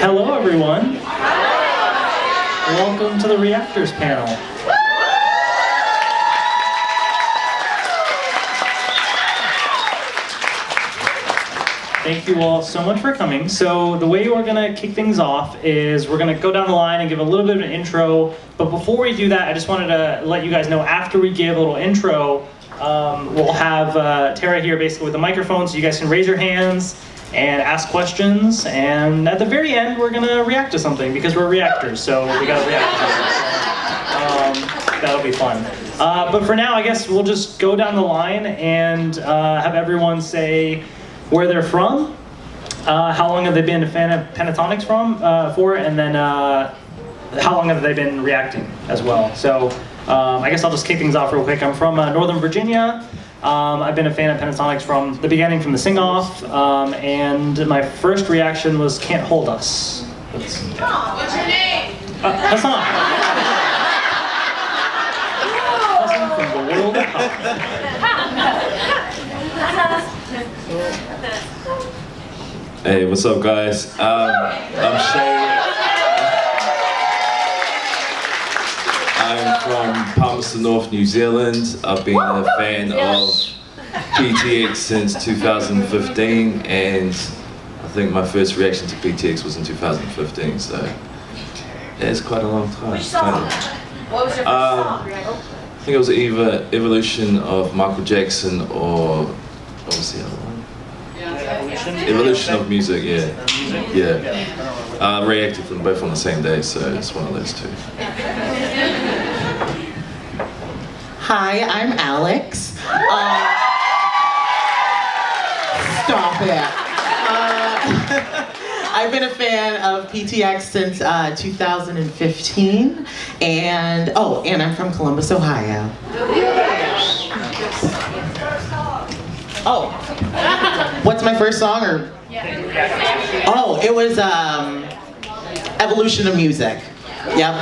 Hello, everyone. Welcome to the Reactors panel. Thank you all so much for coming. So the way we're gonna kick things off is we're gonna go down the line and give a little bit of an intro. But before we do that, I just wanted to let you guys know after we give a little intro, we'll have Tara here basically with the microphone so you guys can raise your hands and ask questions. And at the very end, we're gonna react to something because we're reactors, so we gotta react to it. That'll be fun. But for now, I guess we'll just go down the line and have everyone say where they're from, how long have they been a fan of Pentatonix for, and then how long have they been reacting as well. So I guess I'll just kick things off real quick. I'm from Northern Virginia. I've been a fan of Pentatonix from the beginning, from the sing-off, and my first reaction was Can't Hold Us. What's your name? Hassan. Hassan from the world of pop. Hey, what's up, guys? I'm Shay. I'm from Palmerston North, New Zealand. I've been a fan of PTX since 2015, and I think my first reaction to PTX was in 2015, so yeah, it's quite a long time. Which song? What was your first song? I think it was either Evolution of Michael Jackson or what was the other one? Evolution of Music, yeah. I reacted to them both on the same day, so it's one of those two. Hi, I'm Alex. Stop it. I've been a fan of PTX since 2015, and I'm from Columbus, Ohio. Oh, what's my first song? Or oh, it was Evolution of Music. Yep.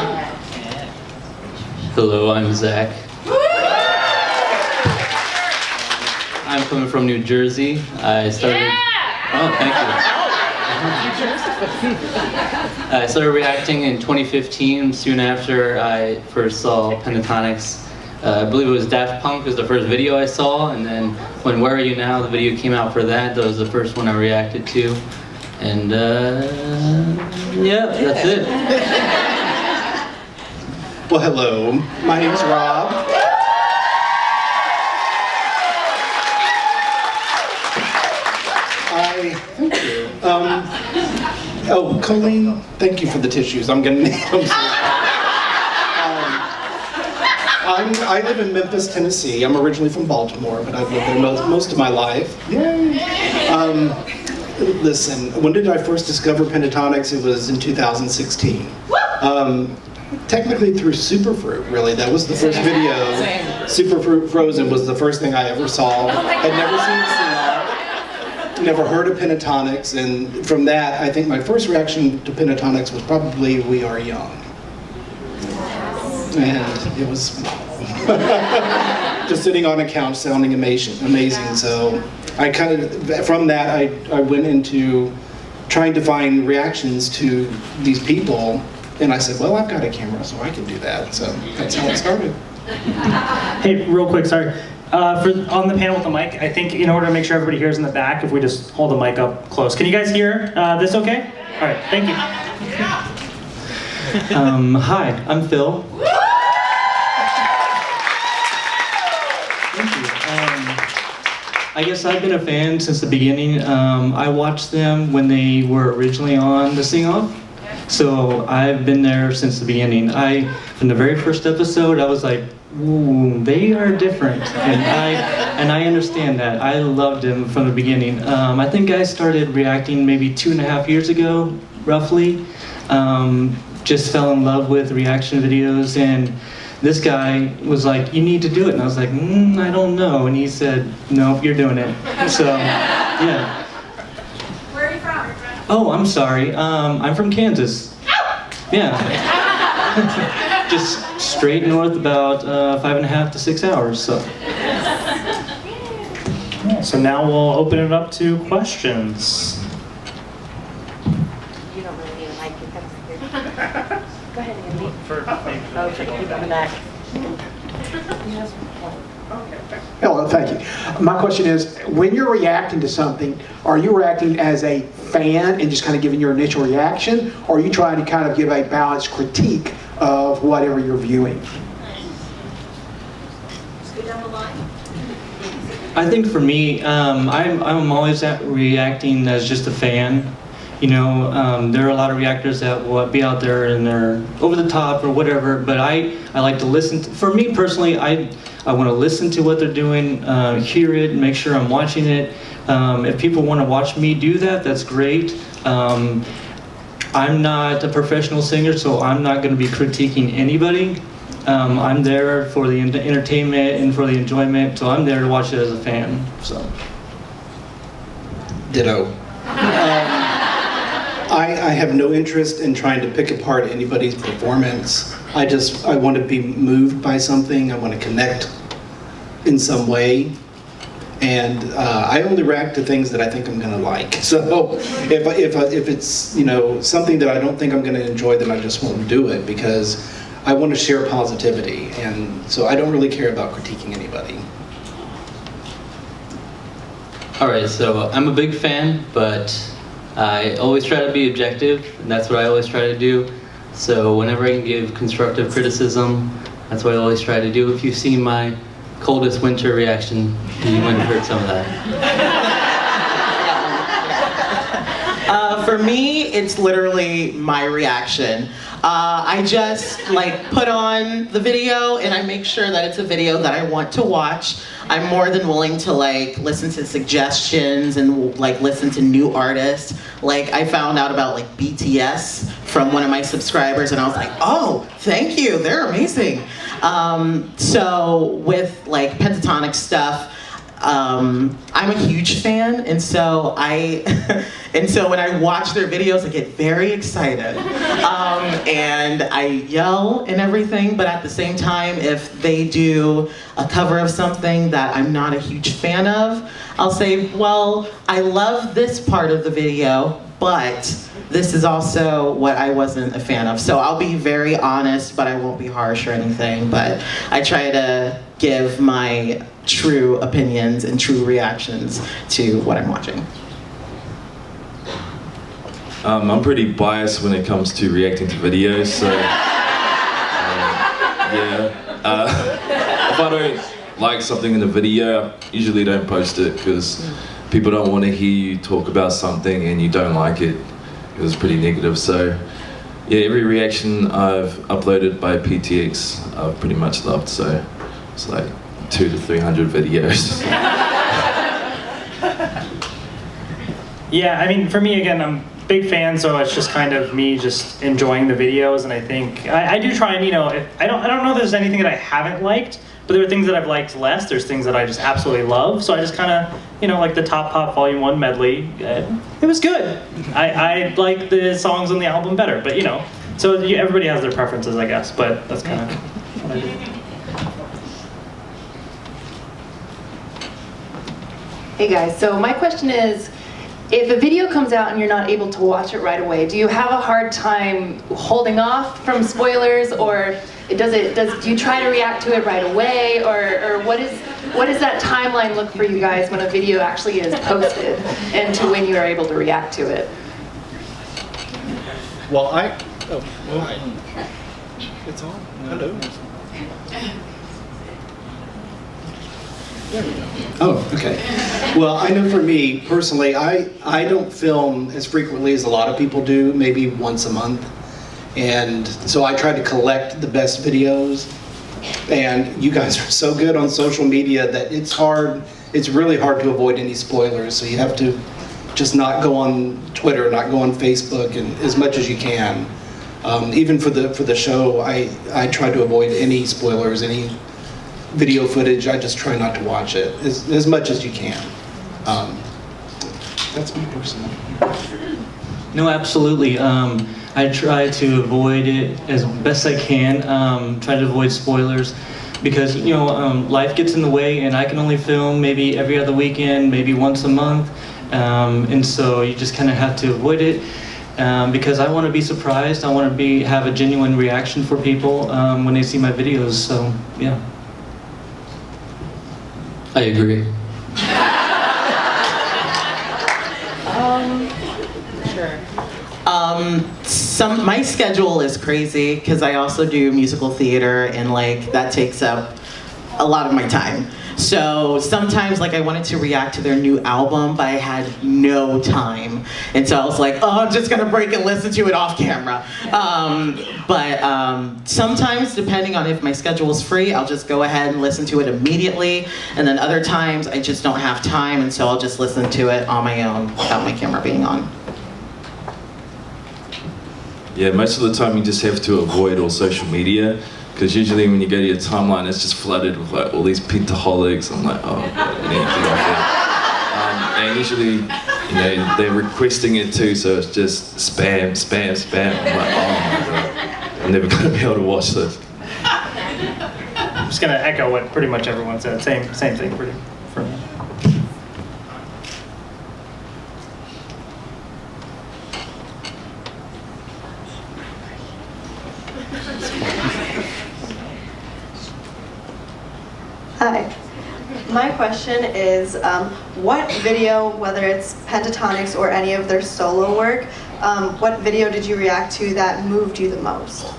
Hello, I'm Zach. I'm coming from New Jersey. I started. Oh, thank you. I started reacting in 2015, soon after I first saw Pentatonix. I believe it was Daft Punk was the first video I saw, and then when Where Are You Now, the video came out for that. That was the first one I reacted to. And yeah, that's it. Well, hello. My name's Rob. Thank you. Oh, Colleen, thank you for the tissues. I'm gonna need them. I live in Memphis, Tennessee. I'm originally from Baltimore, but I've lived there most of my life. Yay! Listen, when did I first discover Pentatonix? It was in 2016. Technically through Superfruit, really. That was the first video. Superfruit Frozen was the first thing I ever saw. Had never seen it sing, never heard of Pentatonix, and from that, I think my first reaction to Pentatonix was probably We Are Young. And it was just sitting on a couch sounding amazing. So I kind of, from that, I went into trying to find reactions to these people, and I said, well, I've got a camera, so I can do that. So that's how it started. Hey, real quick, sorry. On the panel with the mic, I think in order to make sure everybody hears in the back, if we just hold the mic up close. Can you guys hear this okay? All right, thank you. Hi, I'm Phil. Thank you. I guess I've been a fan since the beginning. I watched them when they were originally on the sing-off, so I've been there since the beginning. From the very first episode, I was like, ooh, they are different, and I understand that. I loved them from the beginning. I think I started reacting maybe 2.5 years ago, roughly. Just fell in love with reaction videos, and this guy was like, you need to do it. And I was like, I don't know. And he said, nope, you're doing it. So, yeah. Where are you from? Oh, I'm sorry. I'm from Kansas. Yeah. Just straight north about 5.5 to 6 hours. So. So now we'll open it up to questions. don't really need a mic, you come here. Go ahead, Andy. Oh, for the people in the back. Hello, thank you. My question is, when you're reacting to something, are you reacting as a fan and just kind of giving your initial reaction, or are you trying to kind of give a balanced critique of whatever you're viewing? Let's go down the line. I think for me, I'm always reacting as just a fan. You know, there are a lot of reactors that will be out there and they're over the top or whatever, but I like to listen. For me personally, I want to listen to what they're doing, hear it, make sure I'm watching it. If people want to watch me do that, that's great. I'm not a professional singer, so I'm not going to be critiquing anybody. I'm there for the entertainment and for the enjoyment, so I'm there to watch it as a fan. So. Ditto. I have no interest in trying to pick apart anybody's performance. I want to be moved by something. I want to connect in some way. And I only react to things that I think I'm going to like. So if it's, you know, something that I don't think I'm going to enjoy, then I just won't do it, because I want to share positivity. And so I don't really care about critiquing anybody. All right, so I'm a big fan, but I always try to be objective, and that's what I always try to do. So whenever I can give constructive criticism, that's what I always try to do. If you've seen my coldest winter reaction, you might have heard some of that. For me, it's literally my reaction. I just put on the video and I make sure that it's a video that I want to watch. I'm more than willing to listen to suggestions and listen to new artists. I found out about BTS from one of my subscribers and I was like, oh, thank you, they're amazing. So with Pentatonix stuff, I'm a huge fan, and so when I watch their videos, I get very excited, and I yell and everything. But at the same time, if they do a cover of something that I'm not a huge fan of, I'll say, well, I love this part of the video, but this is also what I wasn't a fan of. So I'll be very honest, but I won't be harsh or anything. But I try to give my true opinions and true reactions to what I'm watching. I'm pretty biased when it comes to reacting to videos, so if I don't like something in the video, I usually don't post it, because people don't want to hear you talk about something and you don't like it. It was pretty negative. So yeah, every reaction I've uploaded by PTX I've pretty much loved, so it's 200 to 300 videos. Yeah, I mean, for me, again, I'm a big fan, so it's just kind of me just enjoying the videos, and I think I do try and, if, I don't know if there's anything that I haven't liked, but there are things that I've liked less. There's things that I just absolutely love, so I just kind of, like the Top Pop Volume 1 medley, it was good. I like the songs on the album better, but so everybody has their preferences, I guess, but that's kind of what I do. Hey guys, so my question is, if a video comes out and you're not able to watch it right away, do you have a hard time holding off from spoilers, or do you try to react to it right away, or what does that timeline look for you guys when a video actually is posted and to when you are able to react to it? Well, it's on. Hello. Oh, okay. Well, I know for me, personally, I don't film as frequently as a lot of people do, maybe once a month. And so I try to collect the best videos. And you guys are so good on social media that it's really hard to avoid any spoilers. So you have to just not go on Twitter, not go on Facebook, and as much as you can. Even for the show, I try to avoid any spoilers, any video footage. I just try not to watch it as much as you can. That's my personal. No, absolutely. I try to avoid it as best I can. Try to avoid spoilers, because life gets in the way, and I can only film maybe every other weekend, maybe once a month, and so you just kind of have to avoid it. because I want to be surprised. I want to have a genuine reaction for people when they see my videos. So yeah. I agree. Sure. My schedule is crazy because I also do musical theater, and like that takes up a lot of my time. So sometimes like I wanted to react to their new album, but I had no time. And so I was like, oh, I'm just gonna break and listen to it off camera. Sometimes, depending on if my schedule is free, I'll just go ahead and listen to it immediately. And then other times I just don't have time, and so I'll just listen to it on my own without my camera being on. Yeah, most of the time you just have to avoid all social media, because usually when you go to your timeline, it's just flooded with like all these Pentaholics. I'm like, oh god, I need to get off it. And usually, you know, they're requesting it too, so it's just spam, spam, spam. I'm like, oh my god, I'm never gonna be able to watch this. I'm just gonna echo what pretty much everyone said. Same thing for me. Hi. My question is, what video, whether it's Pentatonix or any of their solo work, what video did you react to that moved you the most?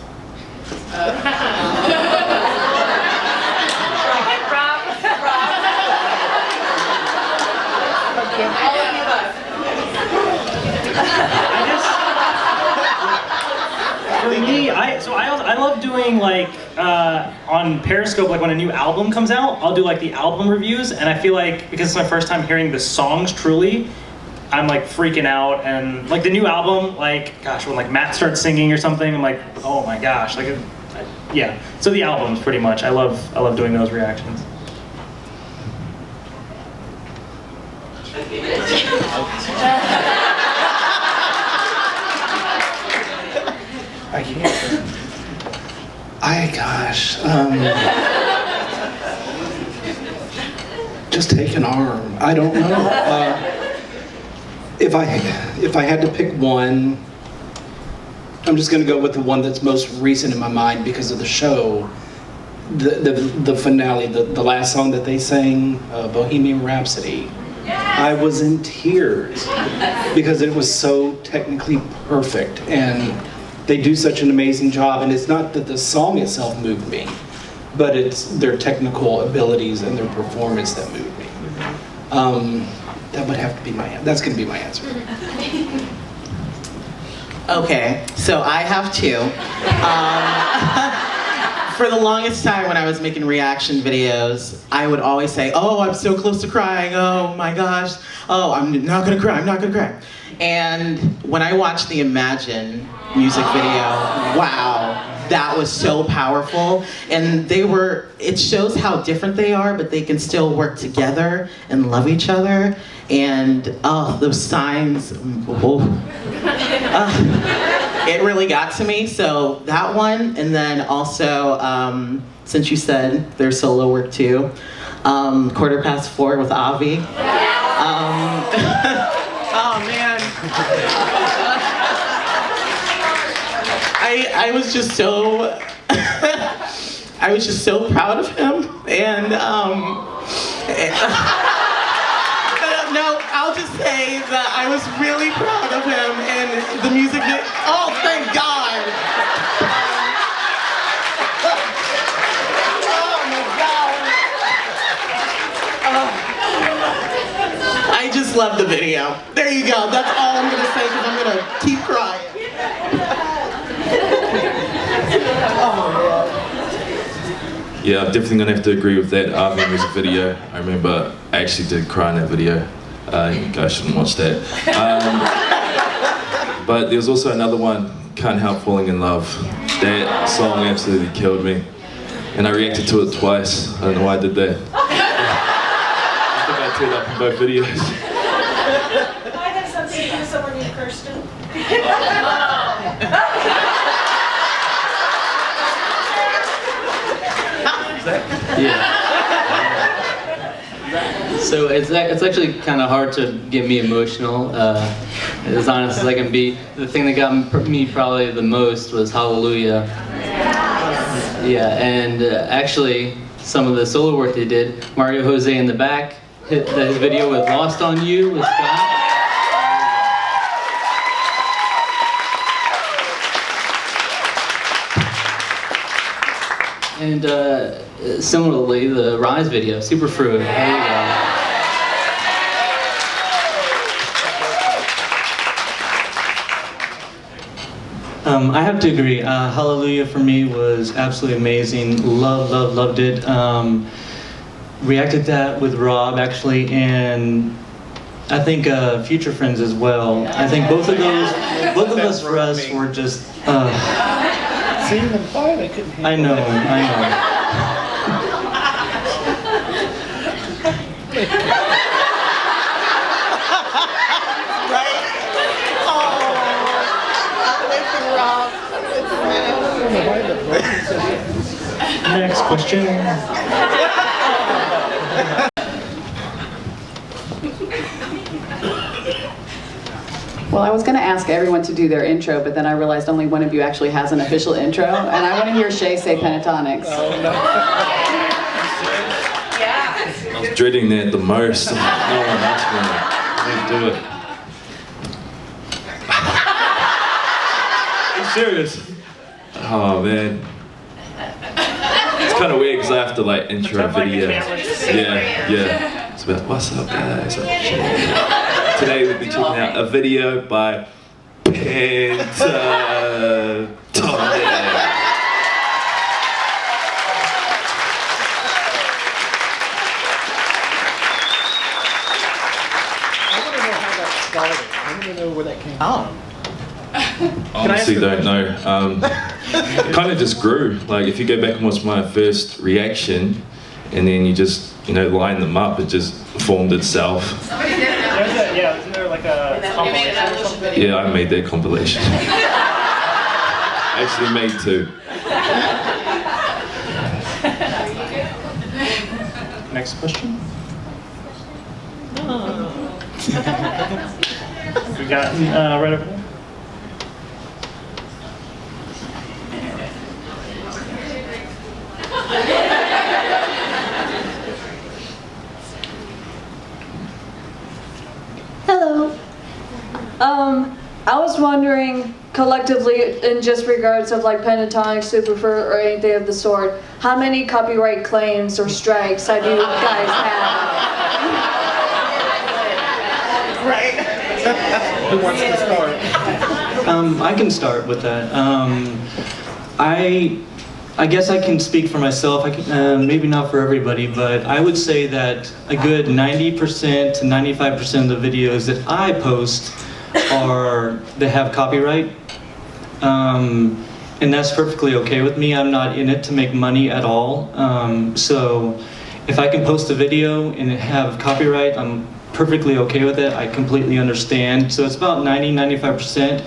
For me, I love doing like on Periscope, like when a new album comes out, I'll do like the album reviews, and I feel like because it's my first time hearing the songs truly, I'm like freaking out. And like the new album, like gosh, when like Matt starts singing or something, I'm like, oh my gosh, like yeah. So the albums pretty much, I love doing those reactions. I can't. Just take an arm. I don't know. If I had to pick one, I'm just going to go with the one that's most recent in my mind because of the show. The finale, the last song that they sang, Bohemian Rhapsody. I was in tears because it was so technically perfect, and they do such an amazing job. And it's not that the song itself moved me, but it's their technical abilities and their performance that moved me. That would have to be that's going to be my answer. Okay, so I have two. For the longest time when I was making reaction videos, I would always say, oh, I'm so close to crying, oh my gosh, oh, I'm not gonna cry, I'm not gonna cry. And when I watched the Imagine music video, wow, that was so powerful. And it shows how different they are, but they can still work together and love each other. And oh, those signs, it really got to me. So that one, and then also, since you said their solo work too, 4:15 with Avi. Oh man. I was just so I was just so proud of him, and no, I'll just say that I was really proud of him and the music that, oh thank God! Oh my God! I just love the video. There you go, that's all I'm gonna say because I'm gonna keep crying. Yeah, I'm definitely gonna have to agree with that Avi music video. I remember I actually did cry in that video. You guys shouldn't watch that. But there was also another one, Can't Help Falling in Love. That song absolutely killed me. And I reacted to it twice. I don't know why I did that. I think I teared up in both videos. I have something to do with someone named Kirsten. Yeah. So it's actually kind of hard to get me emotional. as honest as I can be. The thing that got me probably the most was Hallelujah. Yeah, and actually, some of the solo work they did, Mario Jose in the back hit his video with Lost on You with Scott. And similarly, the Rise video, Superfruit. There you go. I have to agree. Hallelujah for me was absolutely amazing. Loved it. Reacted that with Rob actually, and I think Future Friends as well. I think both of us for us were just. Seeing them fight, I couldn't handle I know. Right? Next question. Well, I was going to ask everyone to do their intro, but then I realized only one of you actually has an official intro, and I want to hear Shay say Pentatonix. Oh, no. I was dreading that the most. No one asked me. Let's do it. Are you serious? Oh man. It's kind of weird because I have to like intro a video. Yeah. It's about what's up guys. Today we'll be checking out a video by Pentatonix. I don't even know where that came from. Honestly, don't know. It kind of just grew. Like if you go back and watch my first reaction, and then you just line them up, it just formed itself. Isn't there like a compilation or something? Yeah, I made that compilation. Actually made two. Next question. We got right over there. Hello. I was wondering, collectively, in just regards of like Pentatonix, Superfruit, or anything of the sort, how many copyright claims or strikes have you guys had? Right? Who wants to start? I can start with that. I guess I can speak for myself. Maybe not for everybody, but I would say that a good 90% to 95% of the videos that I post they have copyright. And that's perfectly okay with me. I'm not in it to make money at all. So if I can post a video and it have copyright, I'm perfectly okay with it. I completely understand. So it's about 90-95%.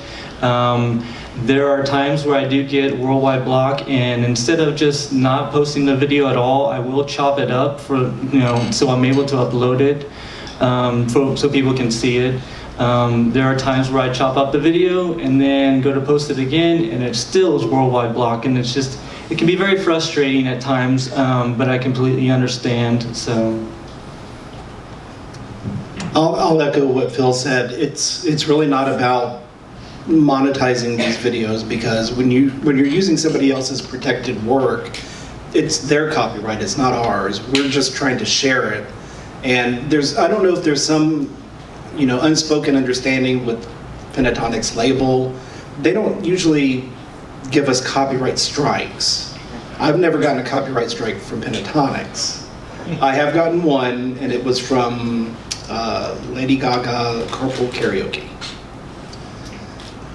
There are times where I do get worldwide block, and instead of just not posting the video at all, I will chop it up so I'm able to upload it so people can see it. There are times where I chop up the video and then go to post it again, and it still is worldwide block, and it can be very frustrating at times, but I completely understand. So. I'll echo what Phil said. It's really not about monetizing these videos, because when you're using somebody else's protected work, it's their copyright, it's not ours. We're just trying to share it. And I don't know if there's some unspoken understanding with Pentatonix label. They don't usually give us copyright strikes. I've never gotten a copyright strike from Pentatonix. I have gotten one, and it was from Lady Gaga Carpool Karaoke.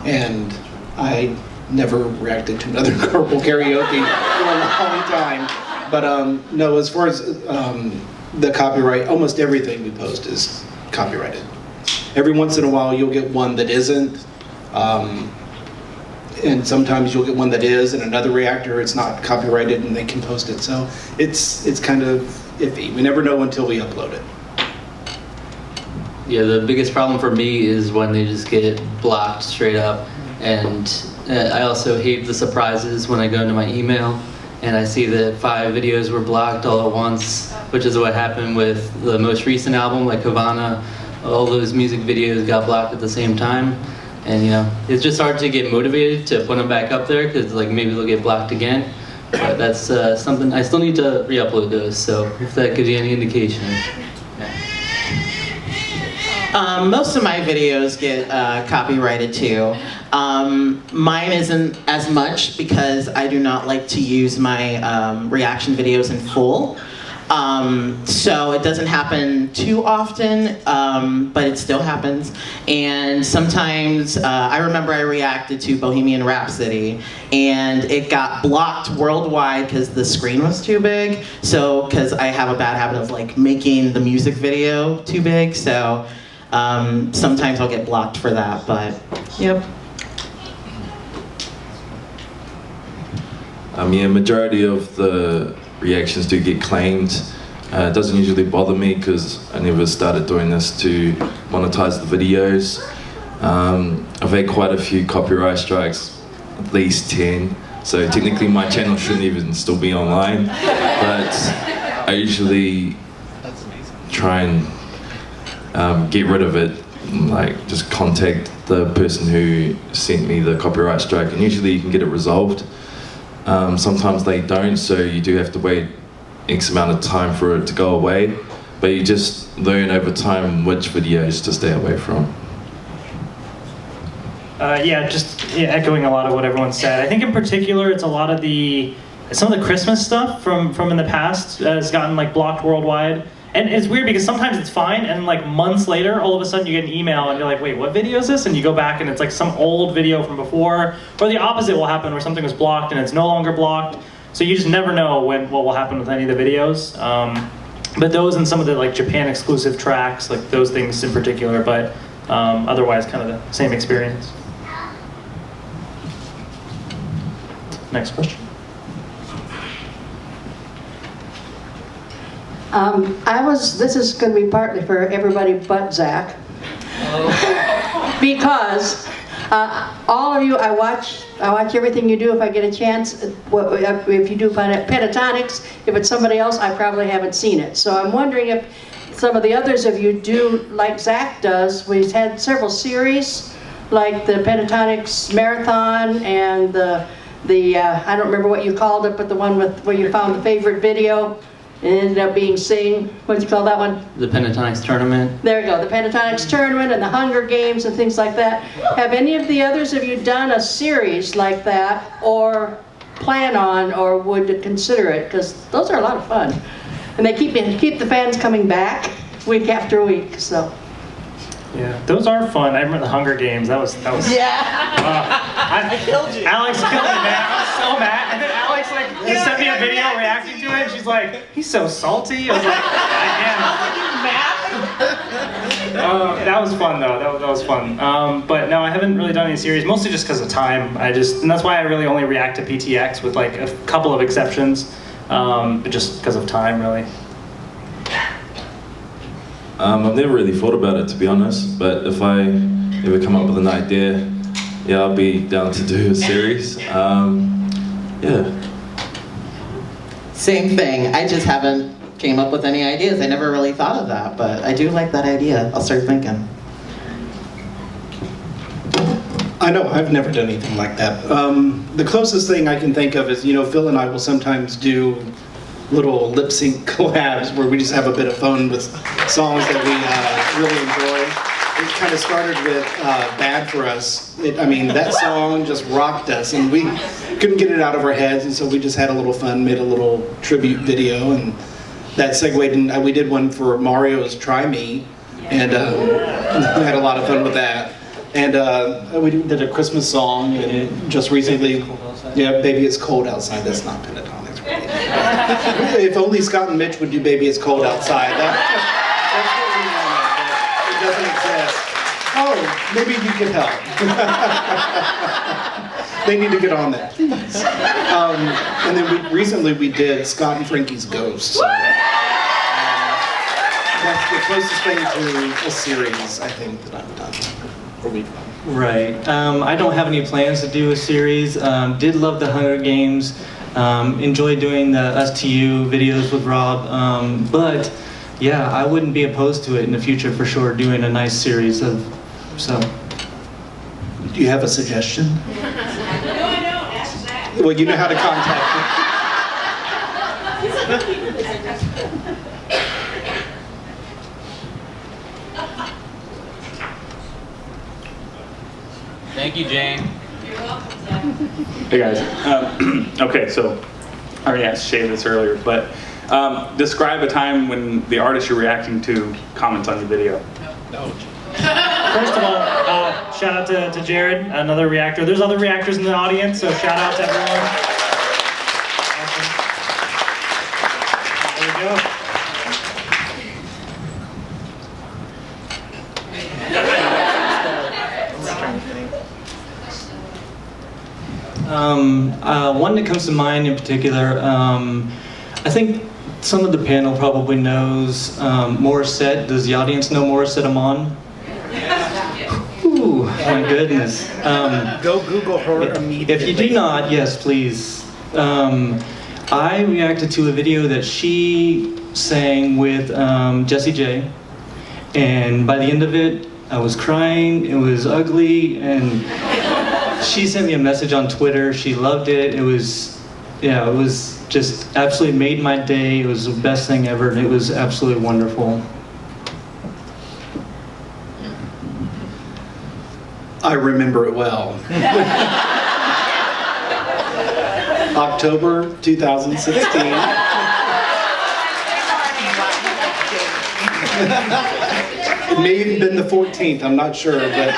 And I never reacted to another Carpool Karaoke for a long time. But no, as far as the copyright, almost everything we post is copyrighted. Every once in a while you'll get one that isn't, and sometimes you'll get one that is, and another reactor it's not copyrighted and they can post it. So it's kind of iffy. We never know until we upload it. Yeah, the biggest problem for me is when they just get blocked straight up. And I also hate the surprises when I go into my email and I see that 5 videos were blocked all at once, which is what happened with the most recent album, like Havana. All those music videos got blocked at the same time. And you know, it's just hard to get motivated to put them back up there because like maybe they'll get blocked again. But that's something, I still need to re-upload those, so if that gives you any indication. Most of my videos get copyrighted too. Mine isn't as much because I do not like to use my reaction videos in full. So it doesn't happen too often, but it still happens. And sometimes, I remember I reacted to Bohemian Rhapsody and it got blocked worldwide because the screen was too big. So, because I have a bad habit of like making the music video too big, so sometimes I'll get blocked for that, but yep. Yeah, majority of the reactions do get claimed. It doesn't usually bother me because I never started doing this to monetize the videos. I've had quite a few copyright strikes, at least 10, so technically my channel shouldn't even still be online, but I usually try and get rid of it, like just contact the person who sent me the copyright strike, and usually you can get it resolved. Sometimes they don't, so you do have to wait X amount of time for it to go away, but you just learn over time which videos to stay away from. Just echoing a lot of what everyone said. I think in particular it's a lot of some of the Christmas stuff from in the past has gotten like blocked worldwide. And it's weird because sometimes it's fine, and like months later, all of a sudden you get an email and you're like, wait, what video is this? And you go back and it's like some old video from before, or the opposite will happen where something was blocked and it's no longer blocked. So you just never know what will happen with any of the videos. But those and some of the like Japan exclusive tracks, like those things in particular, but otherwise kind of the same experience. Next question. This is going to be partly for everybody but Zach. Because all of you, I watch everything you do if I get a chance. If you do Pentatonix, if it's somebody else, I probably haven't seen it. So I'm wondering if some of the others of you do like Zach does. We've had several series, like the Pentatonix Marathon and the I don't remember what you called it, but the one where you found the favorite video. It ended up being what do you call that one? The Pentatonix Tournament. There you go, the Pentatonix Tournament and the Hunger Games and things like that. Have any of the others of you done a series like that, or plan on, or would consider it? Because those are a lot of fun. And they keep the fans coming back week after week, so. Yeah, those are fun. I remember the Hunger Games. That was. Yeah. I killed you. Alex killed me, man. I was so mad. And then Alex sent me a video reacting to it. And she's like, "He's so salty." I was like, "I am." That was fun though. That was fun. But no, I haven't really done any series. Mostly just because of time. And that's why I really only react to PTX with like a couple of exceptions. But just because of time, really. I've never really thought about it, to be honest, but if I ever come up with an idea, yeah, I'll be down to do a series. Yeah. Same thing. I just haven't came up with any ideas. I never really thought of that, but I do like that idea. I'll start thinking. I know, I've never done anything like that. The closest thing I can think of is, Phil and I will sometimes do little lip sync collabs where we just have a bit of fun with songs that we really enjoy. It kind of started with Bad For Us. That song just rocked us, and we couldn't get it out of our heads, and so we just had a little fun, made a little tribute video, and that segued in. We did one for Mario's Try Me, and we had a lot of fun with that. And we did a Christmas song, and just recently, yeah, Baby It's Cold Outside. That's not Pentatonix. If only Scott and Mitch would do Baby It's Cold Outside. That's what we wanted, but it doesn't exist. Oh, maybe you could help. They need to get on that. And then recently we did Scott and Frankie's Ghost. So, That's the closest thing to a series, I think, that I've done. Or we've done. Right. I don't have any plans to do a series. Did love the Hunger Games. Enjoyed doing the Us2You videos with Rob. But yeah, I wouldn't be opposed to it in the future for sure, doing a nice series of so. Do you have a suggestion? No, I don't. Ask Zach. Well, you know how to contact me. Thank you, Jane. You're welcome, Zach. Hey guys. Okay, so I already asked Shay this earlier, but describe a time when the artist you're reacting to comments on your video. No. First of all, shout out to Jared, another reactor. There's other reactors in the audience, so shout out to everyone. Awesome. There we go. One that comes to mind in particular, I think some of the panel probably knows Morissette. Does the audience know Morissette Amon? Ooh, my goodness. Go Google her immediately. If you do not, yes, please. I reacted to a video that she sang with Jessie J, and by the end of it, I was crying. It was ugly, and she sent me a message on Twitter. She loved it. It was, yeah, it was just absolutely made my day. It was the best thing ever, and it was absolutely wonderful. I remember it well. October 2016. It may have been the 14th, I'm not sure, but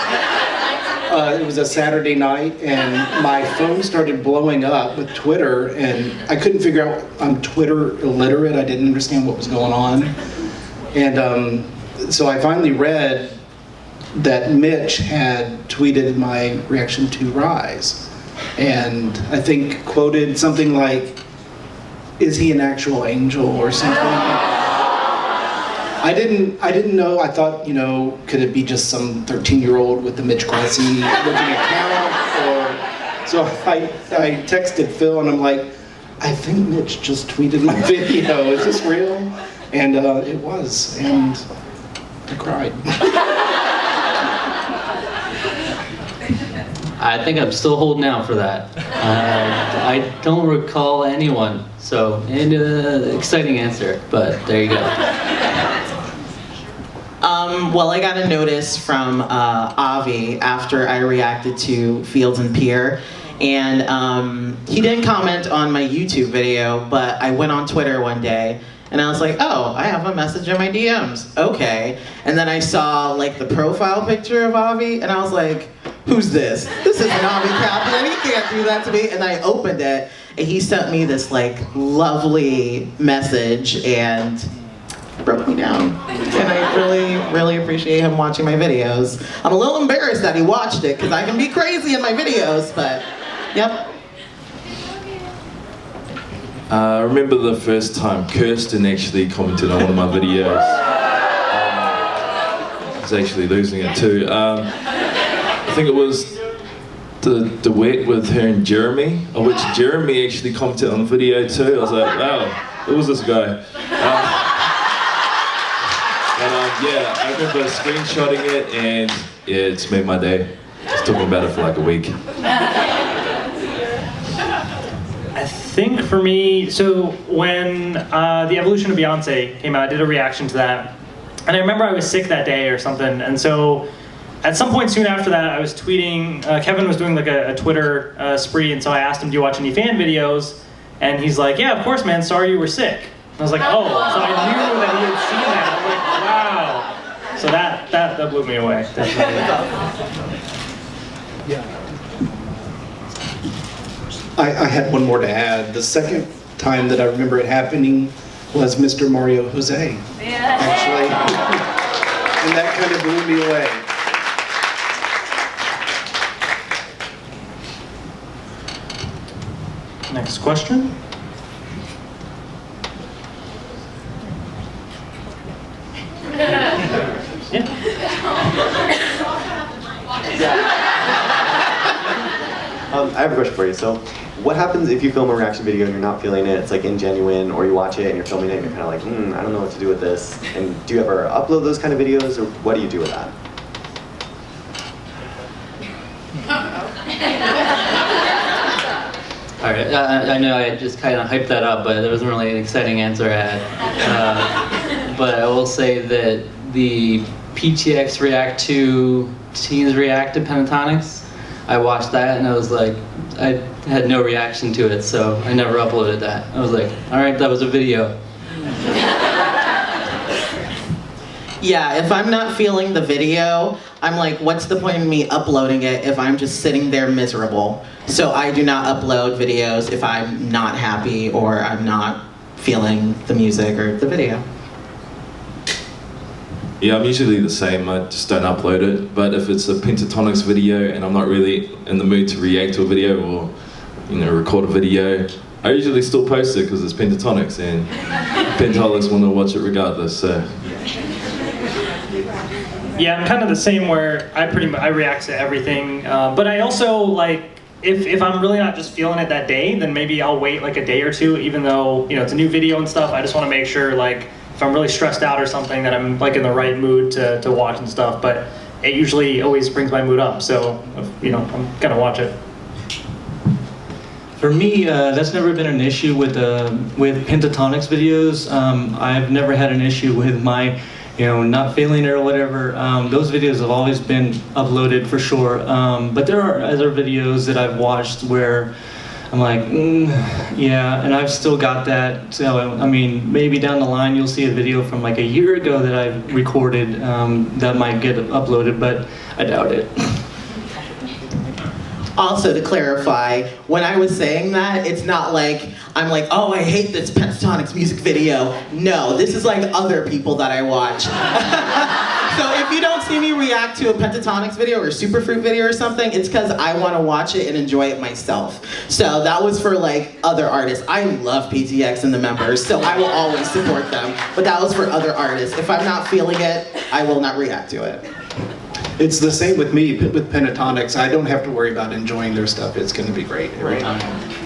it was a Saturday night and my phone started blowing up with Twitter and I couldn't figure out, I'm Twitter illiterate, I didn't understand what was going on. And so I finally read that Mitch had tweeted my reaction to Rise. And I think quoted something like, "Is he an actual angel?" or something. I didn't know. I thought, you know, could it be just some 13-year-old with the Mitch Cressy looking account? Or so I texted Phil and I'm like, I think Mitch just tweeted my video. Is this real? And it was, and I cried. I think I'm still holding out for that. I don't recall anyone, so and exciting answer, but there you go. Well, I got a notice from Avi after I reacted to Fields and Pier, and he didn't comment on my YouTube video, but I went on Twitter one day, and I was like, oh, I have a message in my DMs, okay. And then I saw like the profile picture of Avi, and I was like, who's this? This isn't Avi Kaplan, he can't do that to me. And I opened it, and he sent me this like lovely message, and broke me down. And I really, really appreciate him watching my videos. I'm a little embarrassed that he watched it, because I can be crazy in my videos, but yep. I remember the first time Kirsten actually commented on one of my videos. I was actually losing it too. I think it was the duet with her and Jeremy, of which Jeremy actually commented on the video too. I was like, wow, who was this guy? Yeah, I remember screenshotting it, and yeah, it's made my day. Just talking about it for like a week. I think for me, so when the Evolution of Beyonce came out, I did a reaction to that. And I remember I was sick that day or something, and so at some point soon after that, I was tweeting, Kevin was doing like a Twitter spree, and so I asked him, do you watch any fan videos? And he's like, yeah, of course, man, sorry you were sick. And I was like, oh, so I knew that he had seen that. I was like, wow. So that blew me away, definitely. Yeah. I had one more to add. The second time that I remember it happening was Mr. Mario Jose. Yeah. Actually. And that kind of blew me away. Next question. I have a question for you. So, what happens if you film a reaction video and you're not feeling it? It's like ingenuine, or you watch it and you're filming it and you're kind of like, I don't know what to do with this. And do you ever upload those kind of videos, or what do you do with that? All right, I know I just kind of hyped that up, but there wasn't really an exciting answer I had. But I will say that the PTX React to Teens React to Pentatonix, I watched that and I was like, I had no reaction to it, so I never uploaded that. I was like, all right, that was a video. Yeah, if I'm not feeling the video, I'm like, what's the point of me uploading it if I'm just sitting there miserable? So I do not upload videos if I'm not happy or I'm not feeling the music or the video. Yeah, I'm usually the same. I just don't upload it. But if it's a Pentatonix video and I'm not really in the mood to react to a video or, record a video, I usually still post it because it's Pentatonix and Pentatonix want to watch it regardless. So. Yeah, I'm kind of the same where I react to everything, but I also like if I'm really not just feeling it that day, then maybe I'll wait like a day or two, even though it's a new video and stuff. I just want to make sure like if I'm really stressed out or something that I'm like in the right mood to watch and stuff. But it usually always brings my mood up, so I'm gonna watch it. For me, that's never been an issue with Pentatonix videos. I've never had an issue with my not feeling it or whatever. Those videos have always been uploaded for sure. But there are other videos that I've watched where I'm like, yeah, and I've still got that. So, I mean, maybe down the line you'll see a video from like a year ago that I've recorded that might get uploaded, but I doubt it. Also, to clarify, when I was saying that, it's not like I'm like, oh, I hate this Pentatonix music video. No, this is like other people that I watch. So if you don't see me react to a Pentatonix video or Superfruit video or something, it's because I want to watch it and enjoy it myself. So that was for like other artists. I love PTX and the members, so I will always support them. But that was for other artists. If I'm not feeling it, I will not react to it. It's the same with me, with Pentatonix. I don't have to worry about enjoying their stuff. It's going to be great every time.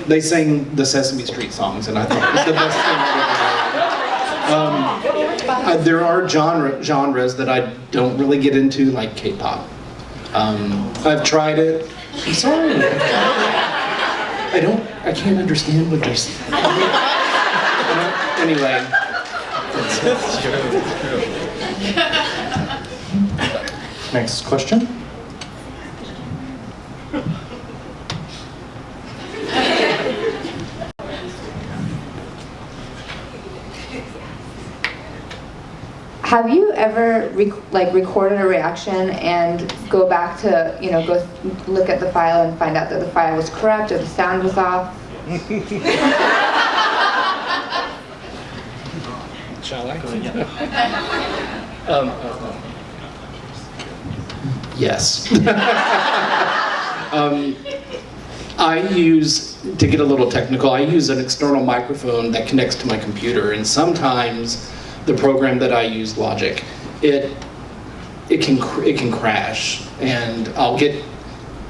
They sang the Sesame Street songs, and I thought it was the best thing I've ever heard. There are genres that I don't really get into, like K-pop. I've tried it. I'm sorry. I can't understand what they're saying. Anyway. Next question. Have you ever recorded a reaction and go back to go look at the file and find out that the file was corrupt or the sound was off? Shall I? Yes. I use, to get a little technical, I use an external microphone that connects to my computer, and sometimes the program that I use, Logic, it can crash, and I'll get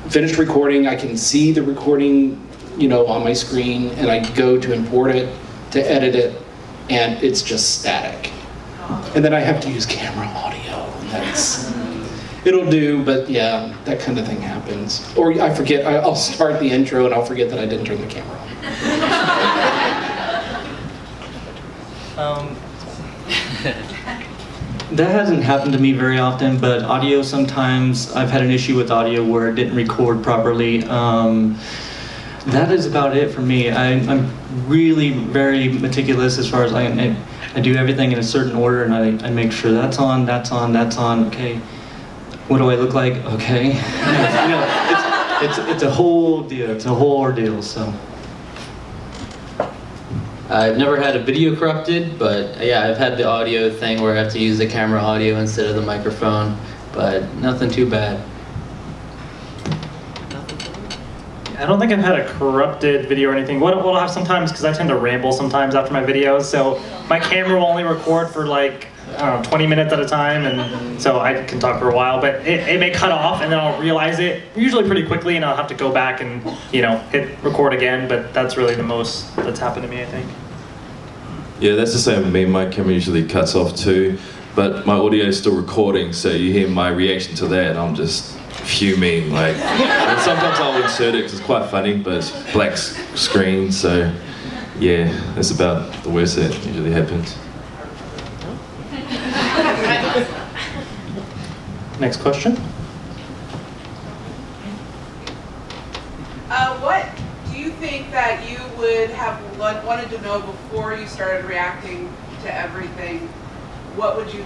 finished recording. I can see the recording, on my screen, and I go to import it, to edit it, and it's just static. And then I have to use camera audio, and it'll do, but yeah, that kind of thing happens. Or I forget, I'll start the intro and I'll forget that I didn't turn the camera on. That hasn't happened to me very often, but audio sometimes, I've had an issue with audio where it didn't record properly. That is about it for me. I'm really very meticulous as far as I do everything in a certain order, and I make sure that's on, okay. What do I look like? Okay. It's a whole deal. It's a whole ordeal. So. I've never had a video corrupted, but yeah, I've had the audio thing where I have to use the camera audio instead of the microphone, but nothing too bad. I don't think I've had a corrupted video or anything. What I'll have sometimes, because I tend to ramble sometimes after my videos, so my camera will only record for like, I don't know, 20 minutes at a time, and so I can talk for a while, but it may cut off and then I'll realize it usually pretty quickly and I'll have to go back and, you know, hit record again, but that's really the most that's happened to me, I think. Yeah, that's the same with me. My camera usually cuts off too, but my audio is still recording, so you hear my reaction to that and I'm just fuming, like, and sometimes I'll insert it because it's quite funny, but it's black screen, so yeah, that's about the worst that usually happens. Next question. What do you think that you would have wanted to know before you started reacting to everything? What would you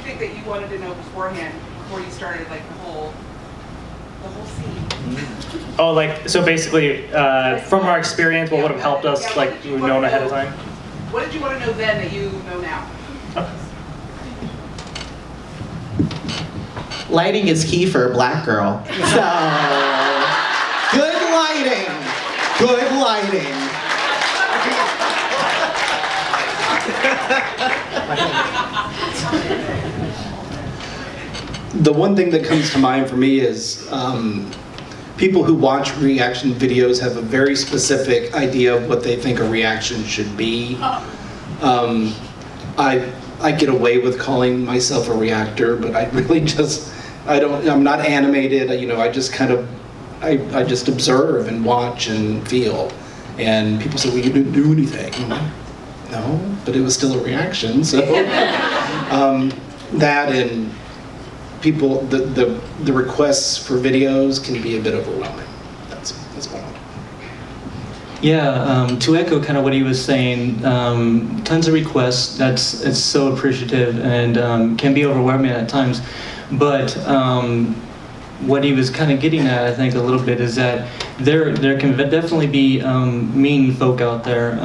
think that you wanted to know beforehand, before you started like the whole scene? Oh, like, so basically, from our experience, what would have helped us, like, we've known ahead of time? What did you want to know then that you know now? Lighting is key for a black girl. So, good lighting. Good lighting. The one thing that comes to mind for me is people who watch reaction videos have a very specific idea of what they think a reaction should be. I get away with calling myself a reactor, but I really just, I'm not animated, you know, I just kind of, I just observe and watch and feel. And people say, well, you didn't do anything. No, but it was still a reaction, so. That and people, the requests for videos can be a bit overwhelming. That's all. Yeah, to echo kind of what he was saying, tons of requests. It's so appreciative and can be overwhelming at times. But what he was kind of getting at, I think, a little bit is that there can definitely be mean folk out there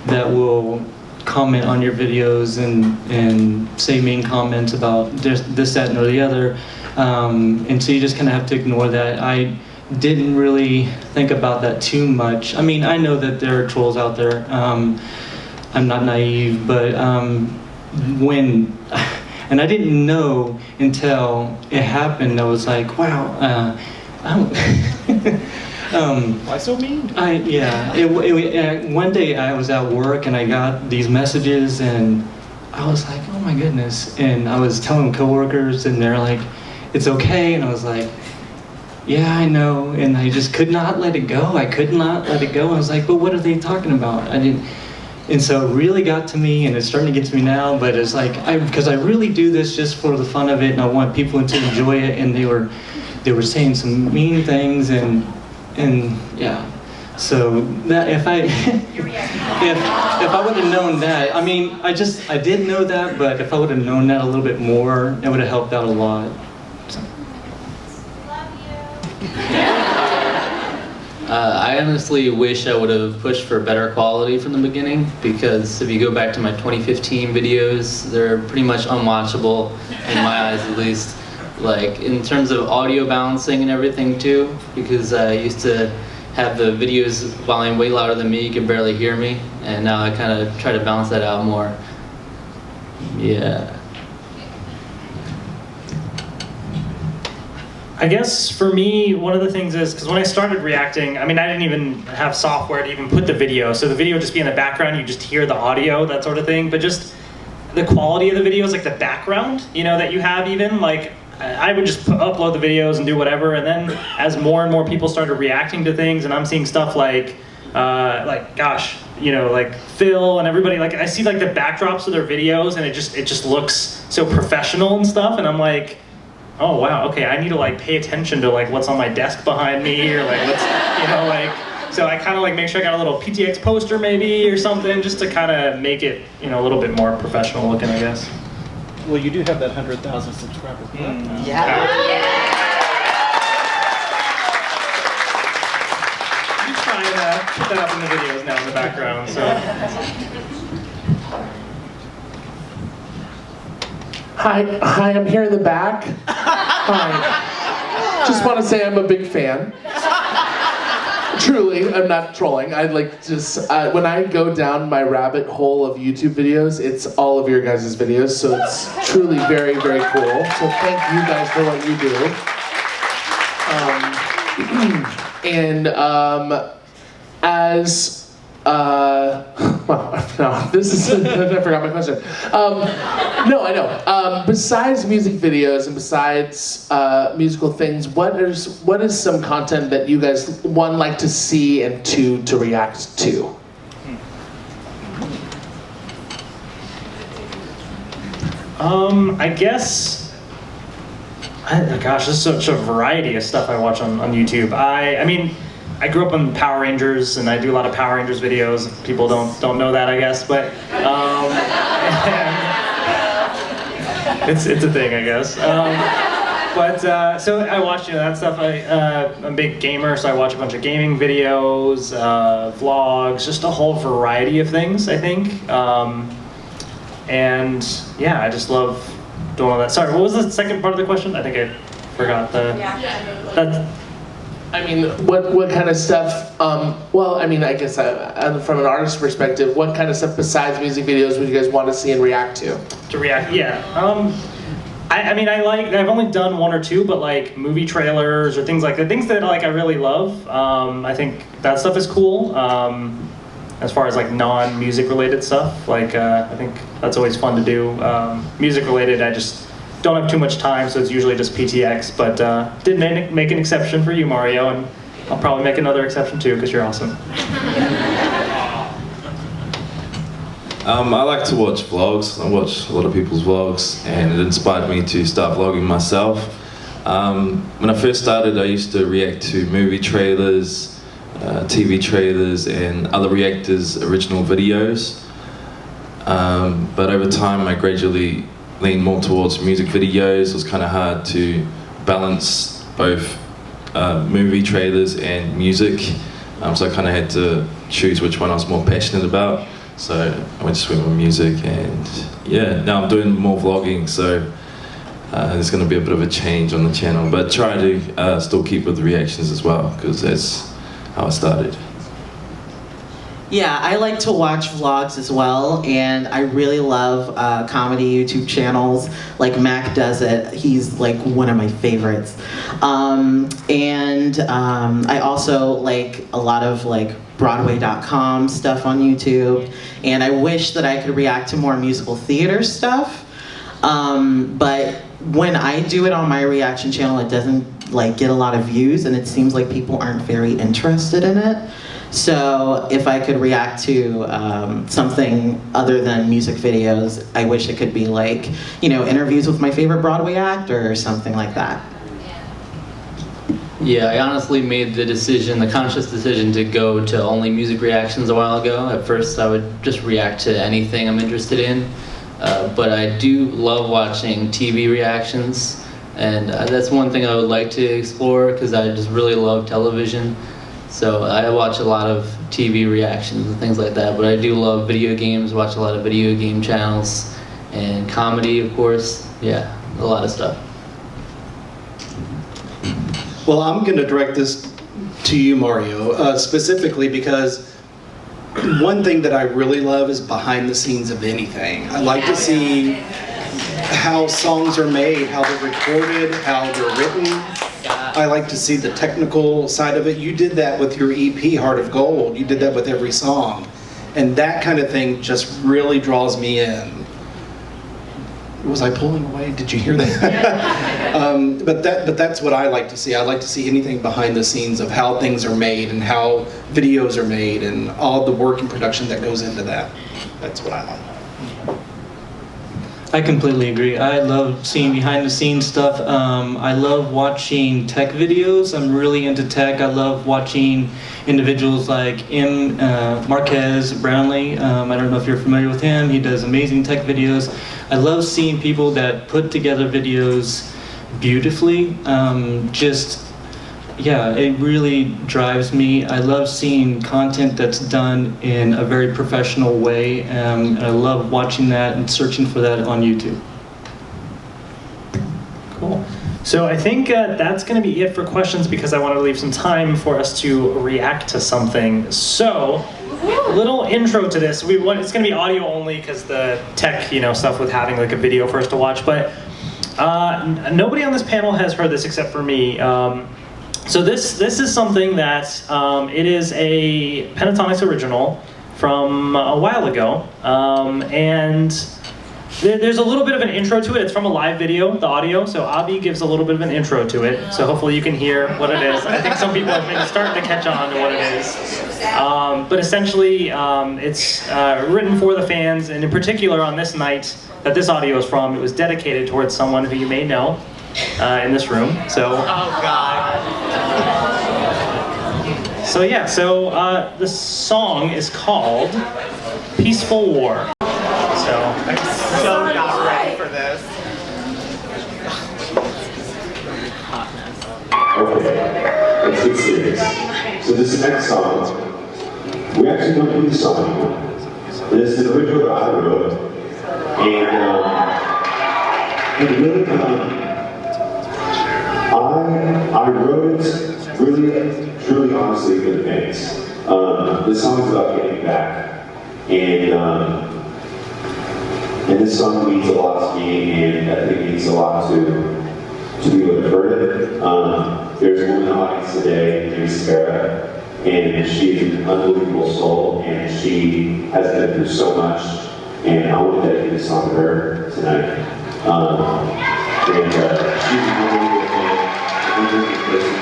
that will comment on your videos and say mean comments about this, that, and or the other. And so you just kind of have to ignore that. I didn't really think about that too much. I mean, I know that there are trolls out there. I'm not naive, but when, and I didn't know until it happened, I was like, wow, why so mean? One day I was at work and I got these messages and I was like, oh my goodness. And I was telling coworkers and they're like, it's okay. And I was like, yeah, I know. And I just could not let it go. I could not let it go. I was like, but what are they talking about? I didn't. And so it really got to me, and it's starting to get to me now, but it's like, because I really do this just for the fun of it, and I want people to enjoy it, and they were saying some mean things, and yeah. So that if I would have known that, I mean, I did know that, but if I would have known that a little bit more, it would have helped out a lot. So. I honestly wish I would have pushed for better quality from the beginning, because if you go back to my 2015 videos, they're pretty much unwatchable, in my eyes at least. Like, in terms of audio balancing and everything too, because I used to have the videos volume way louder than me, you could barely hear me, and now I kind of try to balance that out more. Yeah. I guess for me, one of the things is, because when I started reacting, I mean, I didn't even have software to even put the video, so the video would just be in the background, you just hear the audio, that sort of thing, but just the quality of the videos, like the background, you know, that you have even, like, I would just upload the videos and do whatever, and then as more and more people started reacting to things, and I'm seeing stuff like gosh, you know, like Phil and everybody, like I see like the backdrops of their videos, and it just looks so professional and stuff, and I'm like, oh wow, okay, I need to like pay attention to like what's on my desk behind me, or like what's, you know, like, so I kind of like make sure I got a little PTX poster maybe or something, just to kind of make it, you know, a little bit more professional looking, I guess. Well, you do have that 100,000 subscriber club now. Yeah. I'm trying to put that up in the videos now in the background, so. Hi, I'm here in the back. Hi. Just want to say I'm a big fan. Truly, I'm not trolling. I like just when I go down my rabbit hole of YouTube videos, it's all of your guys' videos, so it's truly very, very cool. So thank you guys for what you do. As well, no, this is I forgot my question. No, I know. Besides music videos and besides musical things, what is some content that you guys, one, like to see, and two, to react to? I guess, gosh, there's such a variety of stuff I watch on YouTube. I mean, I grew up on Power Rangers, and I do a lot of Power Rangers videos. People don't know that, I guess, but it's a thing, I guess. So I watch that stuff. I'm a big gamer, so I watch a bunch of gaming videos, vlogs, just a whole variety of things, I think. And yeah, I just love doing all that. Sorry, what was the second part of the question? I think I forgot I mean, what kind of stuff, well, I mean, I guess from an artist's perspective, what kind of stuff besides music videos would you guys want to see and react to? To react, yeah. I mean, I've only done one or two, but like movie trailers or things like that, things that like I really love. I think that stuff is cool. As far as like non-music related stuff, like I think that's always fun to do. Music related, I just don't have too much time, so it's usually just PTX, but did make an exception for you, Mario, and I'll probably make another exception too, because you're awesome. I like to watch vlogs. I watch a lot of people's vlogs, and it inspired me to start vlogging myself. When I first started, I used to react to movie trailers, TV trailers, and other reactors' original videos. But over time, I gradually leaned more towards music videos. It was kind of hard to balance both movie trailers and music, so I kind of had to choose which one I was more passionate about. So I went to swim with music, and yeah, now I'm doing more vlogging, so there's going to be a bit of a change on the channel, but try to still keep with the reactions as well, because that's how I started. Yeah, I like to watch vlogs as well, and I really love comedy YouTube channels. Like Mac Does It, he's like one of my favorites. I also like a lot of like Broadway.com stuff on YouTube, and I wish that I could react to more musical theater stuff. But when I do it on my reaction channel, it doesn't like get a lot of views, and it seems like people aren't very interested in it. So if I could react to something other than music videos, I wish it could be like, interviews with my favorite Broadway actor or something like that. Yeah, I honestly made the conscious decision to go to only music reactions a while ago. At first I would just react to anything I'm interested in, but I do love watching TV reactions, and that's one thing I would like to explore, because I just really love television. So I watch a lot of TV reactions and things like that, but I do love video games, watch a lot of video game channels, and comedy, of course. Yeah, a lot of stuff. Well, I'm going to direct this to you, Mario, specifically because one thing that I really love is behind the scenes of anything. I like to see how songs are made, how they're recorded, how they're written. I like to see the technical side of it. You did that with your EP, Heart of Gold. You did that with every song. And that kind of thing just really draws me in. Was I pulling away? Did you hear that? But that's what I like to see. I like to see anything behind the scenes of how things are made and how videos are made and all the work and production that goes into that. That's what I like. I completely agree. I love seeing behind the scenes stuff. I love watching tech videos. I'm really into tech. I love watching individuals like Marquez Brownlee. I don't know if you're familiar with him. He does amazing tech videos. I love seeing people that put together videos beautifully. Yeah, it really drives me. I love seeing content that's done in a very professional way, and I love watching that and searching for that on YouTube. Cool. So I think that's going to be it for questions because I want to leave some time for us to react to something. So, little intro to this. It's going to be audio only because the tech, stuff with having like a video for us to watch. But nobody on this panel has heard this except for me. So this is something that it is a Pentatonix original from a while ago, and there's a little bit of an intro to it. It's from a live video, the audio, so Avi gives a little bit of an intro to it, so hopefully you can hear what it is. I think some people are maybe starting to catch on to what it is. But essentially, it's written for the fans, and in particular on this night that this audio is from, it was dedicated towards someone who you may know in this room. So. Oh, God. So yeah, the song is called Peaceful War. I'm so not ready for this. Okay, let's get serious. So this next song, we actually don't do the song anymore. This is an original that I wrote, and really, I wrote it really, truly, honestly for the fans. This song is about getting back, and this song means a lot to me, and I think it means a lot to people that have heard it. There's a woman in the audience today named Sarah, and she is an unbelievable soul, and she has been through so much, and I want to dedicate this song to her tonight. She's a unbelievable fan, unbelievable person,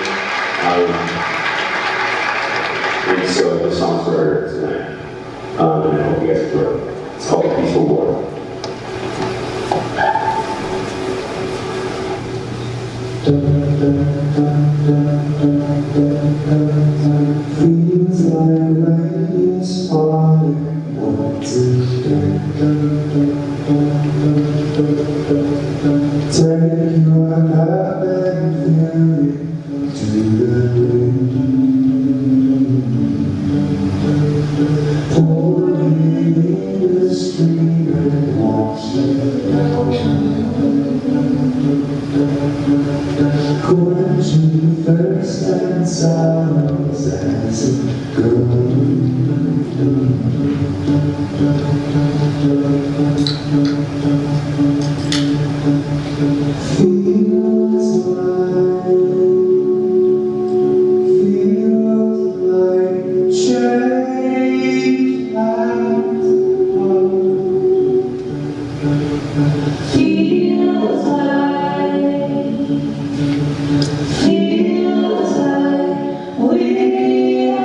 and so this song's for her tonight. And I hope you guys enjoy it. It's called Peaceful War. Feels like rain is falling once again. Take your love and fury to the wind. Hold me in the stream and watch it down. Quenching thirst and sorrows as it feels like change has feels like we are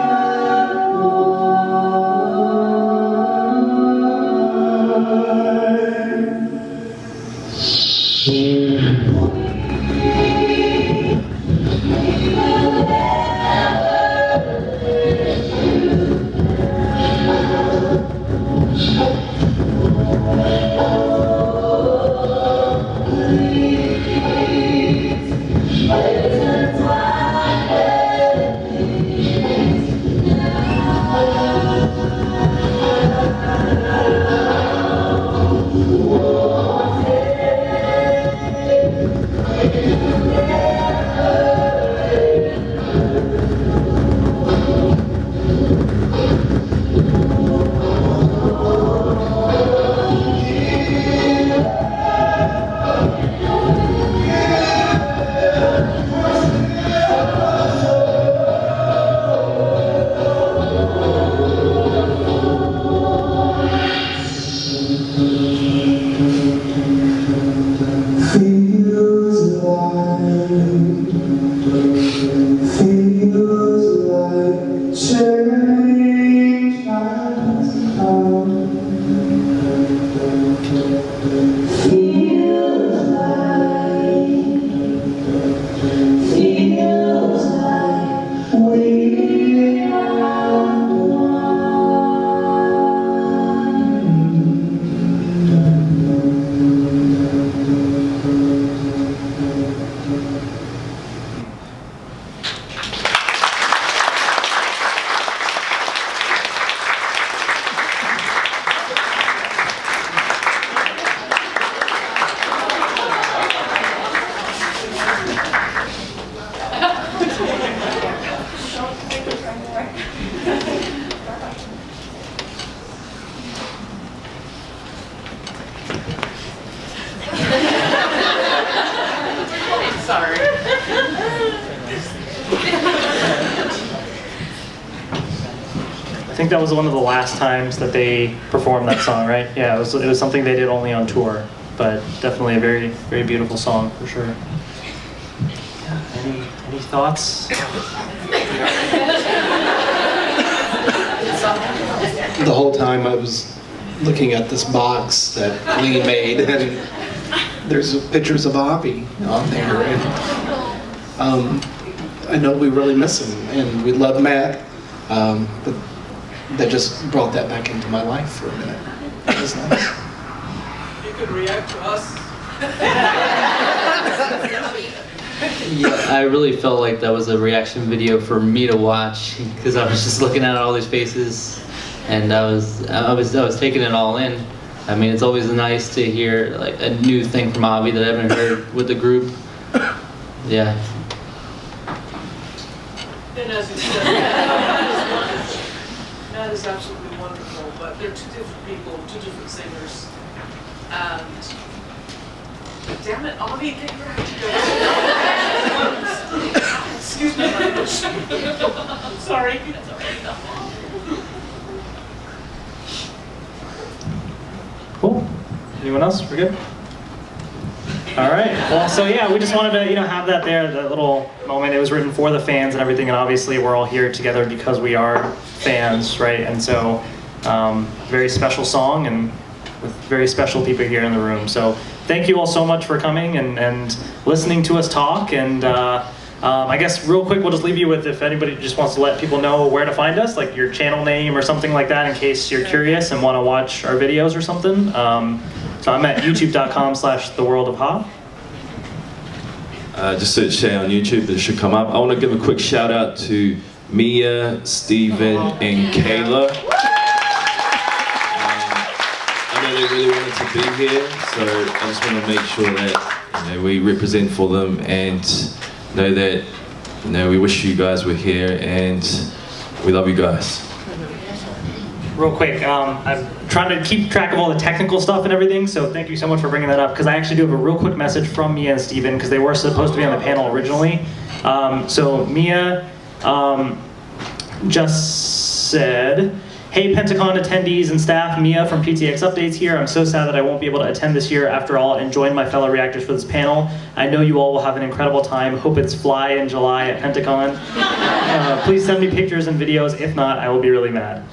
Sorry. I think that was one of the last times that they performed that song, right? Yeah, it was something they did only on tour, but definitely a very, very beautiful song for sure. Yeah, any thoughts? The whole time I was looking at this box that Lee made, and there's pictures of Avi on there. And, I know we really miss him, and we love Matt, but that just brought that back into my life for a minute. It was nice. You could react to us. Yeah, I really felt like that was a reaction video for me to watch because I was just looking at all these faces, and I was taking it all in. I mean, it's always nice to hear like a new thing from Avi that I haven't heard with the group. Yeah. And as you said, Matt is absolutely wonderful, but they're two different people, two different singers. And damn it, Avi, get your act together. Excuse my language. I'm sorry. Cool. Anyone else? We're good? All right. Well, so yeah, we just wanted to, have that there, that little moment. It was written for the fans and everything, and obviously we're all here together because we are fans, right? And so, very special song and with very special people here in the room. So thank you all so much for coming and listening to us talk. And I guess real quick, we'll just leave you with, if anybody just wants to let people know where to find us, like your channel name or something like that, in case you're curious and want to watch our videos or something. So I'm at youtube.com/theworldofha. Just search Shay on YouTube, it should come up. I want to give a quick shout out to Mia, Steven, and Kayla. I know they really wanted to be here, so I just want to make sure that we represent for them and know that we wish you guys were here and we love you guys. Real quick, I'm trying to keep track of all the technical stuff and everything, so thank you so much for bringing that up, because I actually do have a real quick message from Mia and Steven, because they were supposed to be on the panel originally. So Mia just said, "Hey PentaCon attendees and staff, Mia from PTX Updates here. I'm so sad that I won't be able to attend this year. After all, and join my fellow reactors for this panel. I know you all will have an incredible time. Hope it's fly in July at PentaCon. Please send me pictures and videos. If not, I will be really mad."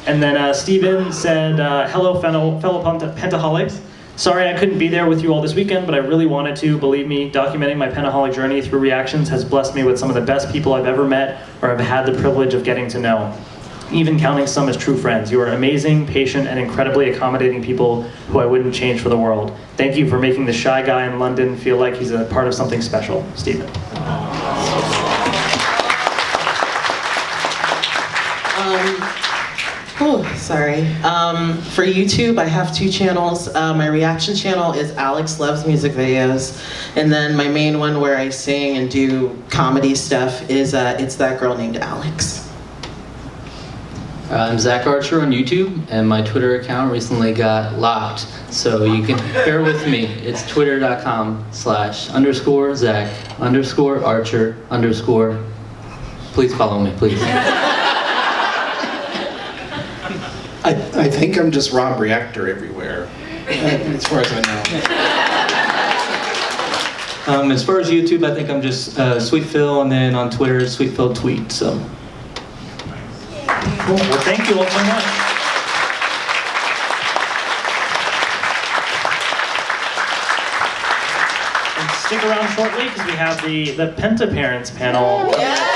And then Steven said, "Hello fellow Pentaholics. Sorry I couldn't be there with you all this weekend, but I really wanted to. Believe me, documenting my Pentaholic journey through reactions has blessed me with some of the best people I've ever met or have had the privilege of getting to know. Even counting some as true friends. You are amazing, patient, and incredibly accommodating people who I wouldn't change for the world. Thank you for making the shy guy in London feel like he's a part of something special." Steven. Sorry. For YouTube, I have 2 channels. My reaction channel is Alex Loves Music Videos, and then my main one where I sing and do comedy stuff is It's That Girl Named Alex. I'm Zach Archer on YouTube, and my Twitter account recently got locked, so you can bear with me. It's twitter.com/_Zach_Archer_. Please follow me, please. I think I'm just Rob Reactor everywhere, as far as I know. As far as YouTube, I think I'm just Sweet Phil, and then on Twitter, Sweet Phil Tweet. So. Cool. Well, thank you all so much. And stick around shortly because we have the Penta Parents panel. Yeah.